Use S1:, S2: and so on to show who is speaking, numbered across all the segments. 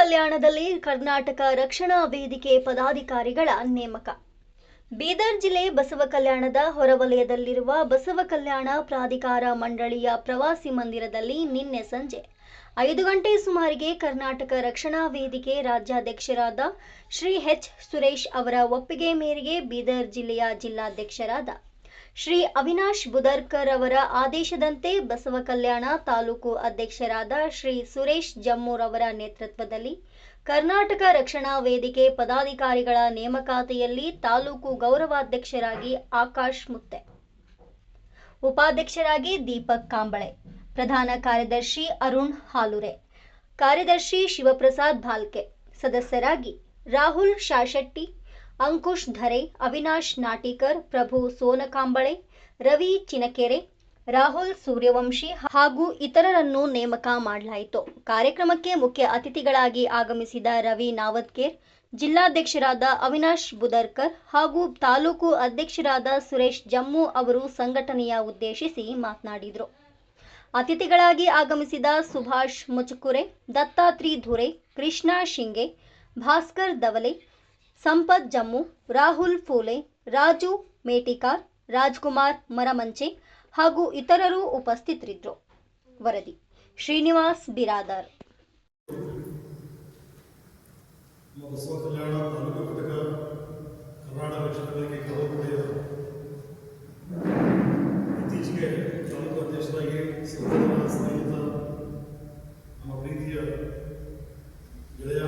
S1: ಕಲ್ಯಾಣದಲ್ಲಿ ಕರ್ನಾಟಕ ರಕ್ಷಣಾ ವೇದಿಕೆ ಪದಾಧಿಕಾರಿಗಳ ನೇಮಕ. ಬೀದರ್ ಜಿಲ್ಲೆ ಬಸವ ಕಲ್ಯಾಣದ ಹೊರವಲಯದಲ್ಲಿರುವ ಬಸವ ಕಲ್ಯಾಣ ಪ್ರಾಧಿಕಾರ ಮಂಡಳಿಯ ಪ್ರವಾಸಿ ಮಂದಿರದಲ್ಲಿ ನಿನ್ನೆ ಸಂಜೆ 5 ಗಂಟೆ ಸುಮಾರಿಗೆ ಕರ್ನಾಟಕ ರಕ್ಷಣಾ ವೇದಿಕೆ ರಾಜ್ಯಾಧ್ಯಕ್ಷರಾದ ಶ್ರೀ ಎಚ್ ಸುರೇಶ್ ಅವರ ಒಪ್ಪಿಗೆ ಮೇರೆಗೆ ಬೀದರ್ ಜಿಲ್ಲೆಯ ಜಿಲ್ಲಾಧ್ಯಕ್ಷರಾದ ಶ್ರೀ ಅವಿನಾಶ್ ಬುದರ್ಕರ್ ಅವರ ಆದೇಶದಂತೆ ಬಸವ ಕಲ್ಯಾಣ ತಾಲೂಕು ಅಧ್ಯಕ್ಷರಾದ ಶ್ರೀ ಸುರೇಶ್ ಜಮ್ಮೂರ್ ಅವರ ನೇತೃತ್ವದಲ್ಲಿ ಕರ್ನಾಟಕ ರಕ್ಷಣಾ ವೇದಿಕೆ ಪದಾಧಿಕಾರಿಗಳ ನೇಮಕಾತಿಯಲ್ಲಿ ತಾಲೂಕು ಗೌರವಾಧ್ಯಕ್ಷರಾಗಿ ಆಕಾಶ್ ಮುತ್ತೆ, ಉಪಾಧ್ಯಕ್ಷರಾಗಿ ದೀಪಕ್ ಕಾಂಬಳೆ, ಪ್ರಧಾನ ಕಾರ್ಯದರ್ಶಿ ಅರುಣ್ ಹಾಲುರೆ, ಕಾರ್ಯದರ್ಶಿ ಶಿವಪ್ರಸಾದ್ ಭಾಲ್ಕೆ, ಸದಸ್ಯರಾಗಿ ರಾಹುಲ್ ಶಾಶೆಟ್ಟಿ, ಅಂಕುಶ್ ಧರೆ, ಅವಿನಾಶ್ ನಾಟಿಕರ್, ಪ್ರಭು ಸೋನಕಾಂಬಳೆ, ರವಿ ಚಿನಕೆರೆ, ರಾಹುಲ್ ಸೂರ್ಯವಂಶಿ ಹಾಗೂ ಇತರರನ್ನು ನೇಮಕ ಮಾಡಲಾಯಿತು. ಕಾರ್ಯಕ್ರಮಕ್ಕೆ ಮುಖ್ಯ ಅತಿಥಿಗಳಾಗಿ ಆಗಮಿಸಿದ ರವಿ ನಾವದ್ಕೇರ್, ಜಿಲ್ಲಾಧ್ಯಕ್ಷರಾದ ಅವಿನಾಶ್ ಬುದರ್ಕರ್ ಹಾಗೂ ತಾಲೂಕು ಅಧ್ಯಕ್ಷರಾದ ಸುರೇಶ್ ಜಮ್ಮು ಅವರು ಸಂಘಟನೆಯ ಉದ್ದೇಶಿಸಿ ಮಾತನಾಡಿದರು. ಅತಿಥಿಗಳಾಗಿ ಆಗಮಿಸಿದ ಸುಭಾಷ್ ಮುಚಕುರೆ, ದತ್ತಾತ್ರಿ ಧುರೆ, ಕೃಷ್ಣ ಶಿಂಗೆ, ಭಾಸ್ಕರ್ ದವಲೆ, ಸಂಪತ್ ಜಮ್ಮು, ರಾಹುಲ್ ಫೂಲೆ, ರಾಜು ಮೇಟಿಕಾರ್, ರಾಜ್ಕುಮಾರ್ ಮರಮಂಚೆ ಹಾಗೂ ಇತರರು ಉಪಸ್ಥಿತರಿದ್ದರು. ವರದಿ ಶ್ರೀನಿವಾಸ್ ಬಿರಾದರ್.
S2: ಬಸವ ಕಲ್ಯಾಣ ತಾಲೂಕು ಘಟಕ ಕರ್ನಾಟಕ ರಕ್ಷಣಾ ವೇದಿಕೆ ಇತ್ತೀಚೆಗೆ ತಾಲೂಕು ಅಧ್ಯಕ್ಷರಾಗಿ ಸ್ನೇಹಿತ ನಮ್ಮ ಪ್ರೀತಿಯ ಗೆಳೆಯ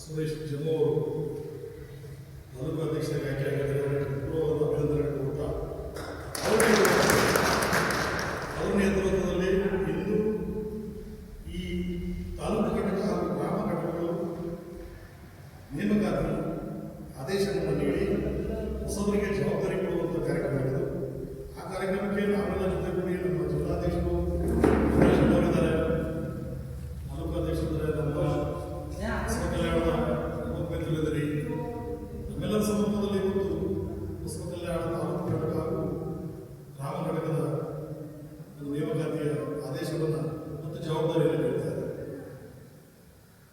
S2: ಸುರೇಶ್ ಜಮ್ಮು ಅವರು ತಾಲೂಕು ಅಧ್ಯಕ್ಷರಾಗಿ ಆಯ್ಕೆಯಾಗಿದ್ದಾರೆ. ಪೂರ್ವವಾದ ಅಭಿನಂದನೆ ಕೊಡ್ತಾ ಅವರ ನೇತೃತ್ವದಲ್ಲಿ ಇಂದು ಈ ತಾಲೂಕು ಘಟಕ ಹಾಗೂ ಗ್ರಾಮ ಘಟಕಗಳು ನೇಮಕಾತಿ ಆದೇಶವನ್ನು ನೀಡಿ ಹೊಸಬರಿಗೆ ಜವಾಬ್ದಾರಿ ಕೊಡುವಂಥ ಕಾರ್ಯಕ್ರಮ ಇದು. ಆ ಕಾರ್ಯಕ್ರಮಕ್ಕೆ ನಾವೆಲ್ಲ ಜೊತೆಗೂಡಿ ನಮ್ಮ ಜಿಲ್ಲಾಧ್ಯಕ್ಷರು ಅವರಿದ್ದಾರೆ, ತಾಲೂಕು ಅಧ್ಯಕ್ಷರಿದ್ದಾರೆ, ನಮ್ಮ ಬಸವ ಕಲ್ಯಾಣದ ಉಪಮಿತ್ರರಿದ್ದೀರಿ. ನಮ್ಮೆಲ್ಲರ ಸಮ್ಮುಖದಲ್ಲಿ ಇವತ್ತು ಬಸವ ಕಲ್ಯಾಣ ತಾಲೂಕು ಘಟಕ ಹಾಗೂ ಗ್ರಾಮ ಘಟಕದ ನೇಮಕಾತಿಯ ಆದೇಶವನ್ನು ಮತ್ತು ಜವಾಬ್ದಾರಿಯನ್ನು ನೀಡ್ತಾರೆ.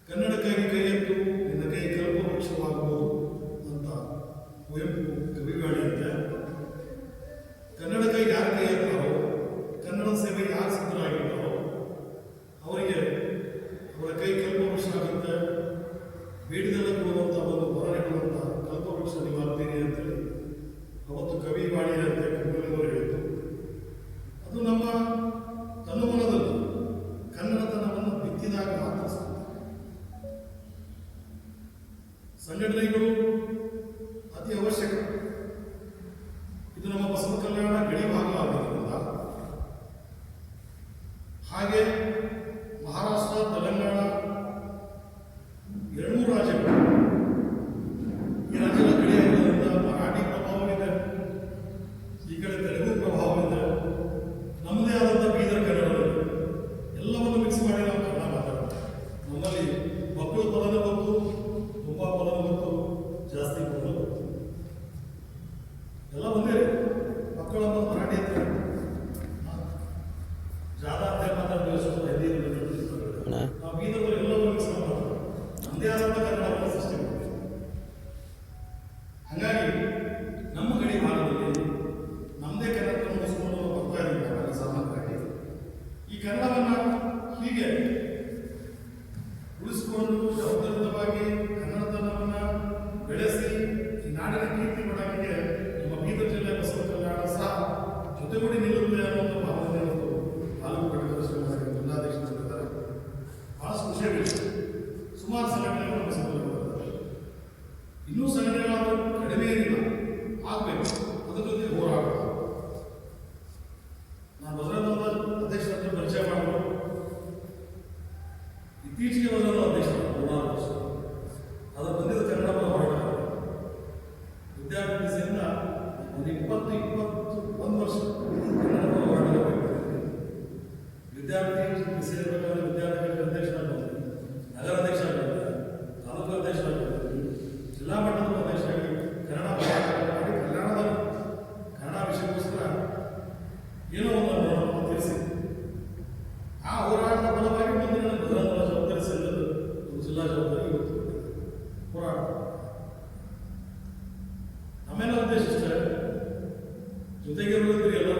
S2: ಕನ್ನಡಕ್ಕಾಗಿ ಕೈ ಎತ್ತು ನಿನ್ನ ಕೈ ಕಲ್ಪವೃಕ್ಷವಾಗಬಹುದು ಅಂತ ಕುವೆಂಪು ಕವಿವಾಣಿಯಂತೆ ಕನ್ನಡಕ್ಕಾಗಿ ಯಾರು ಕೈ ಎತ್ತಾರೋ, ಕನ್ನಡ ಸೇವೆ ಯಾರು ಸಿದ್ಧರಾಗಿದ್ದಾರೋ ಅವರಿಗೆ ಅವರ ಕೈ ಕಲ್ಪವೃಕ್ಷ ಆಗುತ್ತೆ, ಬೇಡಿದೆಲ್ಲ ಕೊಡುವಂಥ ಒಂದು ವರ ನೀಡುವಂಥ ಕಲ್ಪವೃಕ್ಷ ನೀವಾಗ್ತೀರಿ ಅಂತೇಳಿ ಅವತ್ತು ಕವಿವಾಣಿಯಂತೆ ಕವಿಗಳು ಹೇಳಿದ್ದು. ಅದು ನಮ್ಮ ತನುಮನದಲ್ಲಿ ಕನ್ನಡತನವನ್ನು ಬಿತ್ತಿದಾಗ ಮಾತ್ರ ಸಂಘಟನೆಗಳು ಅತಿ ಅವಶ್ಯಕ. ಇದು ನಮ್ಮ ಬಸವ ಕಲ್ಯಾಣ ಗಡಿ ಭಾಗ ಆಗಿರೋದ್ರಿಂದ, ಹಾಗೆ ಮಹಾರಾಷ್ಟ್ರ, ತೆಲಂಗಾಣ 2 ರಾಜ್ಯಗಳು ಈ ರಾಜ್ಯದ ಗಡಿ ಆಗಿರೋದ್ರಿಂದ ಮರಾಠಿ ಪ್ರಭಾವವಿದೆ, ಈ ಕಡೆ ತೆಲುಗು ಪ್ರಭಾವವಿದೆ, ನಮ್ಮದೇ ಆದಂಥ ಬೀದರ್ ಕನ್ನಡವಿದೆ. ಎಲ್ಲವನ್ನು ಮಿಕ್ಸ್ ಮಾಡಿ ನಾವು ಕನ್ನಡ ಮಾತಾಡ್ತೀವಿ. ನಮ್ಮಲ್ಲಿ ಮಕ್ಕಳು ಪದನ ಗೊತ್ತು, ತುಂಬ ಪದನ ಗೊತ್ತು, ಜಾಸ್ತಿ ಪದನ ಗೊತ್ತು, ಎಲ್ಲ ಒಂದೇ. ಮಕ್ಕಳು ಅನ್ನೋದು ಮರಾಠಿ ಅಂತ ಜಾದ ಅಂತ ಮಾತಾಡ್ತೀವಿ, ಹಿಂದಿ ನಾವು ಬೀದರ್ಗಳು ಎಲ್ಲವೂ ಮಿಕ್ಸ್ ಮಾಡ್ತೀವಿ, ನಮ್ಮದೇ ಆದಂಥ ಕನ್ನಡವನ್ನು ಸೃಷ್ಟಿ ಮಾಡ್ತೀವಿ. ಹಾಗಾಗಿ ನಮ್ಮ ಗಡಿ ಭಾಗದಲ್ಲಿ ನಮ್ಮದೇ ಕನ್ನಡವನ್ನು ಉಳಿಸ್ಕೊಂಡು ಬರ್ತಾ ಇದ್ದೀವಿ. ಸಾಮಾನ್ಯವಾಗಿ ಈ ಕನ್ನಡವನ್ನು ಹೀಗೆ ಉಳಿಸಿಕೊಂಡು ಜವಾಬ್ದಾರಿತವಾಗಿ ಕನ್ನಡತನವನ್ನು ಬೆಳೆಸಿ ಈ ನಾಡಿನ ಕೀರ್ತಿ ಮಾಡೋಕ್ಕೆ ನಮ್ಮ ಬೀದರ್ ಜಿಲ್ಲೆ ಬಸವ ಕಲ್ಯಾಣ ಸಹ ಜೊತೆಗೂಡಿ ನಿಲ್ಲುತ್ತೆ ಅನ್ನೋ ಭಾವನೆ ತಾಲೂಕು ಘಟಕದ ಜಿಲ್ಲಾಧ್ಯಕ್ಷರಿದ್ದಾರೆ. ಬಹಳ ಖುಷಿಯಾಗಿದೆ. ಸುಮಾರು ಸಂಘಟನೆಗಳು ಬಸವಕಲ್ಯಾಣ ಇನ್ನೂ ಸಂಘಟನೆಗಳು ಕಡಿಮೆ ಏನಿಲ್ಲ, ಆಗಬೇಕು, ಅದ್ರ ಜೊತೆ ಹೋರಾಟ. ನಾನು ಬಸವರಾಜ ಅಧ್ಯಕ್ಷರ ಪರಿಚಯ ಮಾಡಲು ಇತ್ತೀಚೆಗೆ ಬಸವರಾಜ ಅಧ್ಯಕ್ಷ 3 ವರ್ಷ ಅದು ಬಂದಿದ್ದ ಕನ್ನಡ ಹೋರಾಟ ವಿದ್ಯಾರ್ಥಿಯಿಂದ ಒಂದು 20-21 ವರ್ಷ ಕನ್ನಡ ಹೋರಾಟ ವಿದ್ಯಾರ್ಥಿ ಸೇರಬೇಕಾದ್ರೆ ವಿದ್ಯಾರ್ಥಿಗಳಿಗೆ ಅಧ್ಯಕ್ಷರಾಗಿ ನಗರ ಅಧ್ಯಕ್ಷ ಆಗಿದ್ದಾರೆ, ತಾಲೂಕು ಅಧ್ಯಕ್ಷ ಆಗಿದ್ದಾರೆ, ಜಿಲ್ಲಾ ಮಟ್ಟದ ಅಧ್ಯಕ್ಷರಾಗಿ ಕನ್ನಡ ಹೋರಾಟ ಮಾಡಿ ಕಲ್ಯಾಣದಲ್ಲಿ ಕನ್ನಡ ವಿಷಯಕ್ಕೋಸ್ಕರ ಏನೋ ಒಂದು ತಿಳಿಸಿ ಆ ಹೋರಾಟದ ಫಲವಾಗಿ ಮುಂದಿನ ಜವಾಬ್ದಾರಿ ಹೋರಾಟ. ನಮ್ಮೆಲ್ಲ ಉದ್ದೇಶ ಇಷ್ಟೇ, ಜೊತೆಗಿರುವುದರಿಂದ ಎಲ್ಲ